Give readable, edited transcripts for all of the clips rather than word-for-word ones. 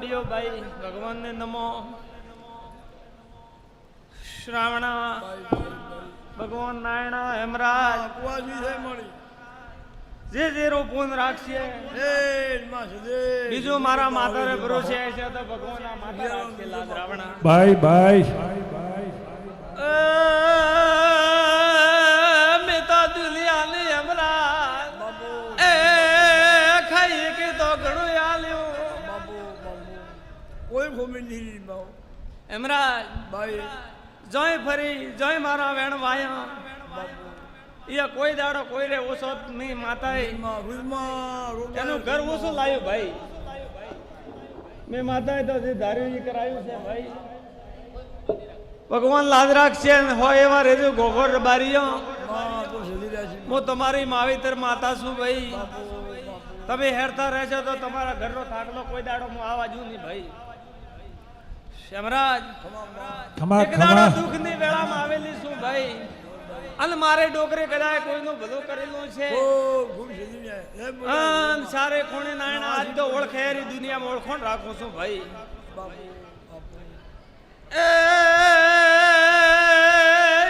बियो भाई भगवान ने नमो श्रावण भगवान नारायण हेमराज जे जे रो पून राखશે બીજું મારા માતારે ભરોસે છે તો ભગવાન આ માતા રાખશે લાદ રાવણા બાય બાય મેતા દુનિયાની હેમરાજ એ ખાઈ કે તો ઘણું આલ્યો કોઈ ભૂમિ નહીં બાવ હેમરાજ ભાઈ જોઈ ફરી જોઈ મારા વેણ વાયા ये कोई दाड़ो कोई रे ओसो मी माता एनु घर ओसो लायो भाई मैं माता तो जे धार्यो जी करायो छे भाई भगवान लाज राखशे हो एवा रेजो गोगोर बारियो मो तुम्हारी मावितर माता छु भाई तबे हेरता रहेशो तो तुम्हारा घर रो थाकलो कोई दाड़ो मो आवाजू नहीं भाई श्यामराज खमा एक दाड़ो दुख नी वेळा में आवेली छु भाई अन मारे डोकरे कदाय कोई नो भलो करेलो छे अन सारे कोणे नारायण आज तो ओळखे री दुनिया में ओळखोण राखो छो भाई ए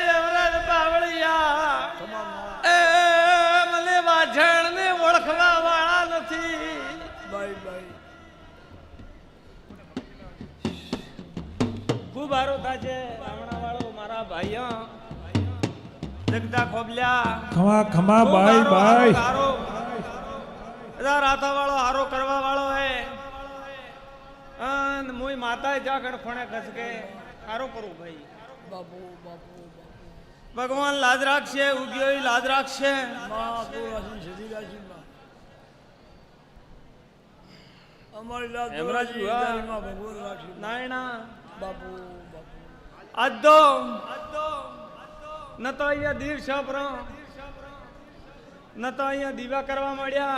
यमराज बावळिया ए मने वाझण ने ओळखवा वाळा नथी ભાઈ ભાઈ खूब हारो थाचे रावणा वाळो मारा भाईया जगदा खोबल्या खमा खमा बाय बाय हारो एदा राता वाळो हारो करवा वाळो है अन मोई माता जा कण खोणे खसके हारो करू भाई બાપુ બાપુ भगवान लाज राखशे उग्योई लाज राखशे માં આપો રાશિ સદી રાશિ માં અમારી લાજ હેમરાજ ભુવા. માં ભગવાન રાશિ नायणा બાપુ બાપુ अद्दो न तो अहिया दीव छपरो न तो अहिया दीवा करवा मळ्या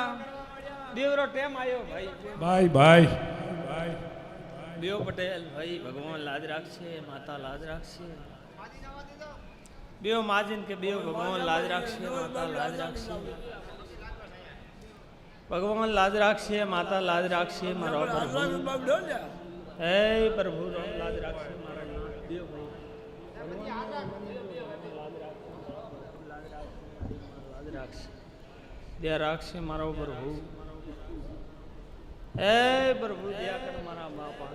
देवरो टेम आयो भाई बाय बाय बियो पटेल भाई भगवान लाज राखशे माता लाज राखशे बियो माजिन के बियो भगवान लाज राखशे माता लाज राखशे भगवान लाज राखशे माता लाज राखशे मारो प्रभु બાબડો લ્યા हे प्रभु लाज राखशे मारा बियो भाई दया राखशे मारो प्रभु हे प्रभु दया कर मारा बापा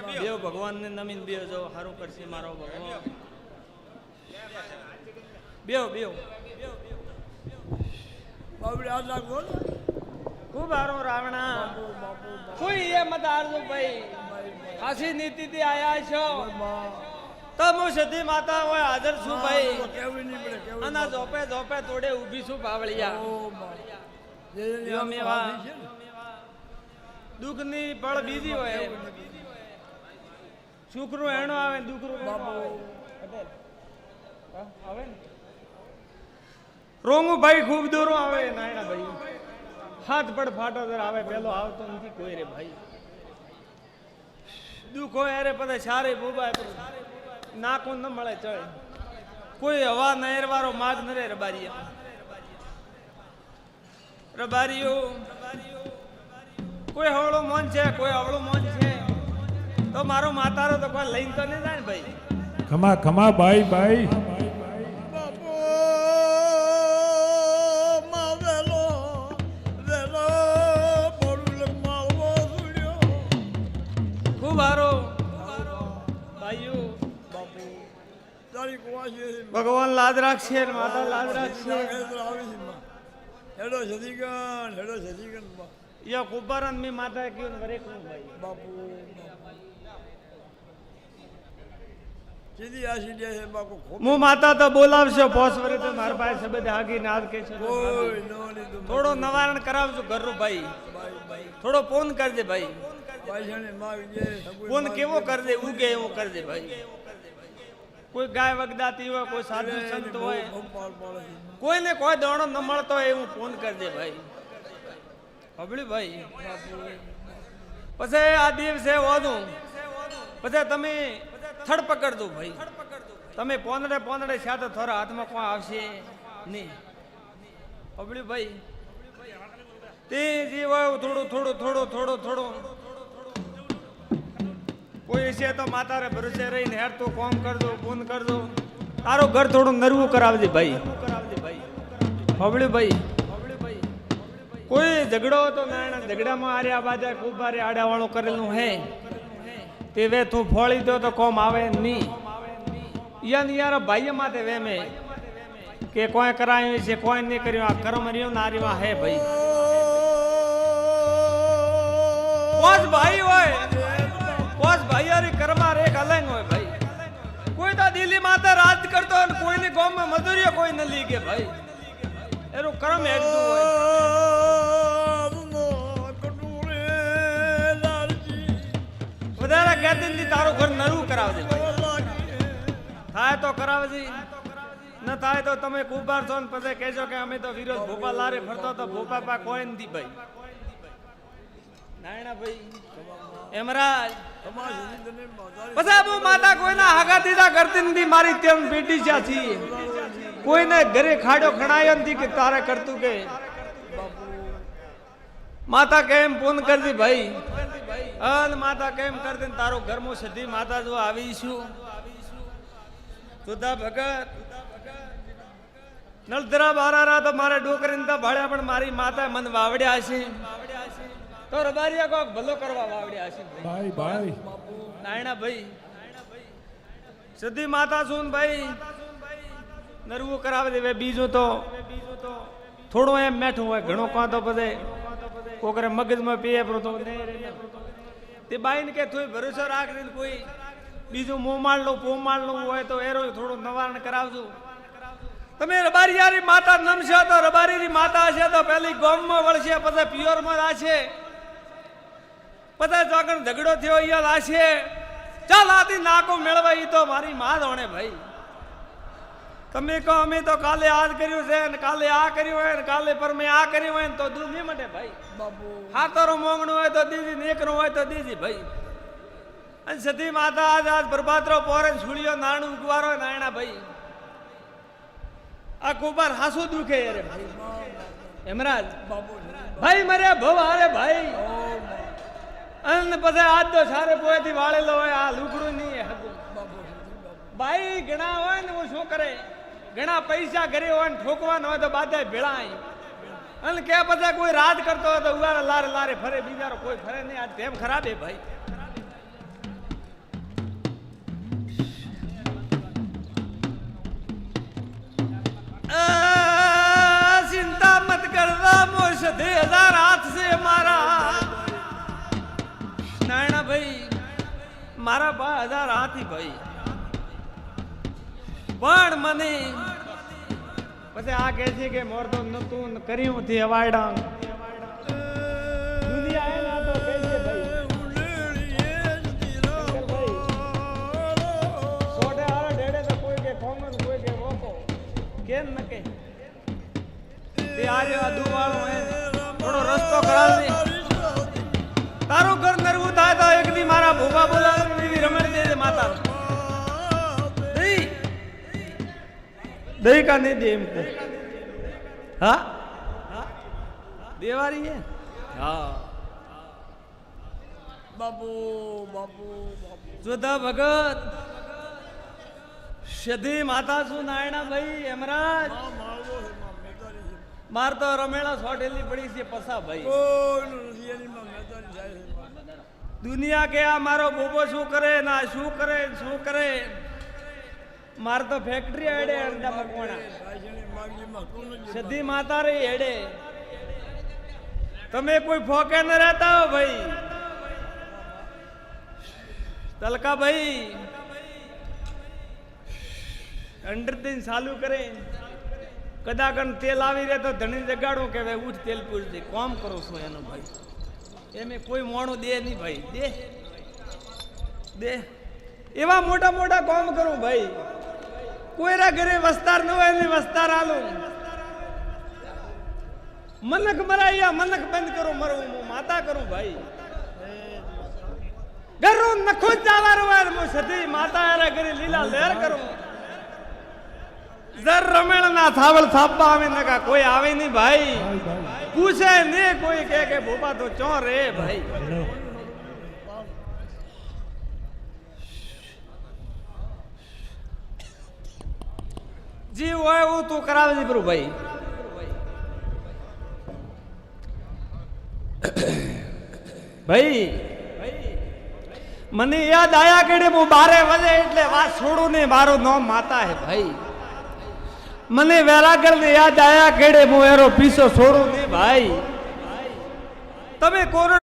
बियो भगवान ने नमीन बियो जो हारू करशे मारो भगवान बियो बियो બાબડે આ લાગો खूब हारो रावणा कोई ये मत आरजो भाई खासी नीति थी आया छो तब मु सती माता वो हाजर छु भाई કેવું નહીં પડે કેવું अना जोपे जोपे तोड़े उभी छु बावळिया ઓ માં જે यो मेवा दुख नी पळ बीजी होय सुखरो एणो आवे दुखरो બાપુ पटेल आवे ने रोंगू भाई खूब दूरो आवे नायणा भाई हाथ पड़ फाटो जर आवे पेलो आवतो नथी कोई रे भाई दुख होय रे पता सारे बुबा नाको न मळे चळे कोई हवा नहर वारो माग न रे रबारिया रबारियो कोई हवळो मोन छे कोई हवळो मोन छे तो मारो मातारो तो कोई लईन तो नहीं जाय भाई खमा खमा बाय बाय બાપુ માં વેલો વેલો બોલું માવો સુડ્યો खूब हारो भाईयो બાપુ તારી કુવાસી भगवान लाज राखशे माता लाज राखशे હેડો સદીગણ હેડો સદીગણ या कुबारन में माता क्यों वरे क्यों भाई બાપુ સીધી આશી દે છે બાપુ मु माता तो बोलावशो पोस वरे तो मार भाई सबे आगे नाद के छे કોઈ નો લીધું थोड़ो निवारण करावजो घर रो भाई ભાઈ ભાઈ थोड़ो फोन कर दे भाई પૈસાને માગ દે फोन केवो कर दे उगे एवो कर दे भाई कोई गाय वगदाती हो कोई साधु संत होय कोई ने कोई दाणो न मळतो होय एवो फोन कर दे भाई हबळी भाई पछे आ દિવસે ઓદું पछे તમે थड़ पकड़ दो भाई તમે પોંદડે પોંદડે સાથે થોરા હાથમાં કોઈ આવશે નહીં હબળી ભાઈ તે જીવ થોડું થોડું થોડું થોડું થોડું કોઈ છે તો માતા રે ભરોસે રહીને હેર તું કોમ કરજો પૂન કરજો તારું ઘર થોડું નરવું કરાવજે ભાઈ હવળ્યું ભાઈ કોઈ ઝઘડો તો ના ઝઘડામાં આર્યા બાજા ખૂબ બારે આડા વાળું કરેલું હે તે વે તું ફોળી દો તો કોમ આવે નહીં યાર યાર ભાઈ માથે વેમે કે કોઈ કરાયું છે કોઈ નહીં કર્યું આ કર્મ રહ્યું નારીમાં હે ભાઈ કોસ ભાઈ હોય કોસ ભાઈ યારી કર્મા રેખ અલંગ હોય ભાઈ કોઈ તો દિલ્હી માથે રાજ કરતો હોય કોઈની ગામમાં મજૂરી કોઈ ન લીગે ભાઈ એનું કર્મ હેડતું હોય વધારે કહેતી તારું ઘર નરવું કરાવજે થાય તો કરાવજે ન થાય તો તમે કુંભાર છો ને પછી કહેજો કે અમે તો વિરોધ ભોપા લારે ફરતો તો ભોપા પા કોઈ નથી ભાઈ નાયણા ભાઈ એમરાજ પછી હું માતા કોઈના હાગા દીધા કરતી નથી મારી તેમ બેટી છે છીએ કોઈને ઘરે ખાડો ખણાયો નથી કે તારે કરતું કે માતા કેમ પૂન કરતી ભાઈ અન માતા કેમ કરતી તારું ઘરમાં સધી માતા જો આવીશું સુધા ભગત નલધરા બારા તો મારે ડોકરીને તો ભાડ્યા પણ મારી માતા મન વાવડ્યા છે તો રબારિયા કોક ભલો કરવા વાવડ્યા છે ભાઈ ભાઈ નાયણા ભાઈ સધી માતા છું ભાઈ નરવું કરાવે દે બીજું તો થોડું એમ મેઠું હોય ઘણો કાં તો પછી કોકરે મગજમાં પીએ તો તે બાઈને કે થોડી ભરોસો રાખી કોઈ બીજું મોમાળનું પોમાળનું હોય તો એરો થોડું નિવારણ કરાવજો તમે રબારિયારી માતા નમશો તો રબારીની માતા હશે તો પેલી ગોમમાં વળશે પછી પિયોરમાં આશે પછી જોગણ ઝઘડો થયો અહીંયા આશે ચાલ આથી નાકો મેળવા ઈ તો મારી માં ધોણે ભાઈ તમે કહો અમે તો કાલે આજ કર્યું છે ને કાલે આ કર્યું હોય ને કાલે પર મેં આ કર્યું હોય ને તો દૂધ નહીં મટે ભાઈ હાથરો મોંગણું હોય તો દીદી નેકરું હોય તો દીદી ભાઈ અને સતી માતા આજ આજ બરબાદરો પોરે છોડીઓ નાણું ઉગવારો નાયણા ભાઈ આ કુબાર હાસુ દુખે રે ભાઈ હેમરાજ ભાઈ મરે ભવ હારે ભાઈ અને પછી આજ તો સારે પોએથી વાળેલો હોય આ લુકડું નહીં હતું ભાઈ ઘણા હોય ને હું શું કરે ઘણા પૈસા ઘરે હોય ને ઠોકવાના હોય તો બાધા ભેળાય અને કે પછી કોઈ રાજ કરતો હોય તો ઉગારે લારે લારે ફરે બીજારો કોઈ ફરે નહીં આજ તેમ ખરાબ હે ભાઈ चिंता मत करना मोश 1000 हाथ से मारा नायणा भाई मारा 1000 हाथी भाई પણ મને પછી આ કહે છે કે મોર તો નતું કર્યું થી અવાયડા દુનિયા હે ના તો કહે છે ભાઈ સોડે આરે ડેડે તો કોઈ કે કોમન કોઈ કે વોકો કેમ ન કે તે આર્યો આ દુવાળો હે થોડો રસ્તો કરાવ દે તારું ઘર નરવું થાય તો એક દી મારા ભોપા બોલાવે બીવી રમણ દે માતા दही का नहीं दे हमको हाँ देवारी है हाँ बाबू बाबू बाबू जोधा भगत सधी माता सु नायणा भाई हेमराज मार तो रमेला सोटेली पड़ी से पसा भाई दुनिया के आ मारो बोबो शू करे ना शू करे मार तो फैक्ट्री हेडे अंडा मकवाना सदी माता रे हेडे તમે કોઈ ફોકે ન રહેતા હો ભાઈ તલકા ભાઈ અંડર દિન ચાલુ કરે કદાચ તેલ આવી રહે તો ધણી જગાડું કે ભાઈ ઉઠ તેલ પૂછ દે કામ કરો છો એનો ભાઈ એમે કોઈ મોણું દે નહીં ભાઈ દે એવા મોટા મોટા કામ કરું ભાઈ કોઈરા ઘરે વસ્તાર ન હોય ને વસ્તાર આલું મનક મરાયા મનક બંધ કરું મરું હું માતા કરું ભાઈ ઘરું નખો ચાવાર હોય હું સધી માતા એરા ઘરે લીલા લહેર કરું જર રમેળ ના થાવલ થાપવા આવે નકા કોઈ આવે નહીં ભાઈ પૂછે ને કોઈ કે બોબા તો ચો રે ભાઈ હેલો જી હોય એવું તું કરાવી દીધું ભાઈ ભાઈ મને યાદ આયા કે હું 12 વાગે એટલે વાત છોડું ને મારું નામ માતા હે ભાઈ મને વેલા કરીને યાદ આયા કેડે હું એરો પીછો છોડું ને ભાઈ તમે કોરોના